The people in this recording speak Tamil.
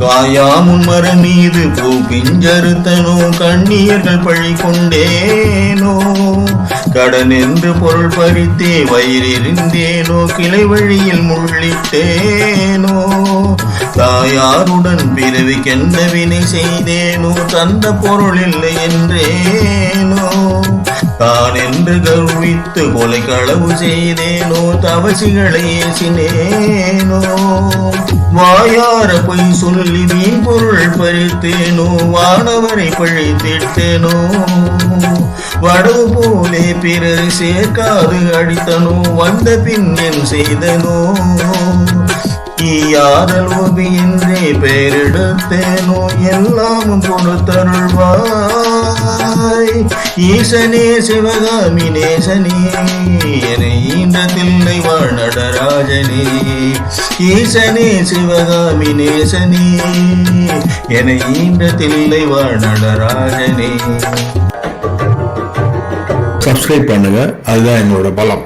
காயாமுன் மரம் மீது பூ பிஞ்சறுத்தனோ கண்ணியர்கள் பழி கொண்டேனோ கடன் என்று பொருள் பறித்தே வயிறிருந்தேனோ கிளை வழியில் முள்ளிட்டேனோ தாயாருடன் பிறவிக்கென்ன வினை செய்தேனோ தந்த பொருள் இல்லை என்றேனோ தான் என்று கர்வித்து கொலை களவு செய்தேனோ தவசிகளை ஏசினேனோ வாயார பொய் சொல்லி வீண் பொருள் பறித்தேனோ வானவரை பழித்திட்டேனோ வடவு போலே பிறரை சேர்க்காது அடித்தனோ வந்த பின் என் செய்தனோ ஈயாதலோபி என்றே பெயரெடுத்தேனோ எல்லாம் கொடுத்தருள்வாய் ஈசனே சிவகாமி நேசனே என ஈன்ற தில்லை வாழ் நடராஜனே ஈசனே சிவகாமி நேசனே என ஈன்ற தில்லை வாழ் நடராஜனே. சப்ஸ்கிரைப் பண்ணுங்க, அதுதான் எங்களோட பலம்.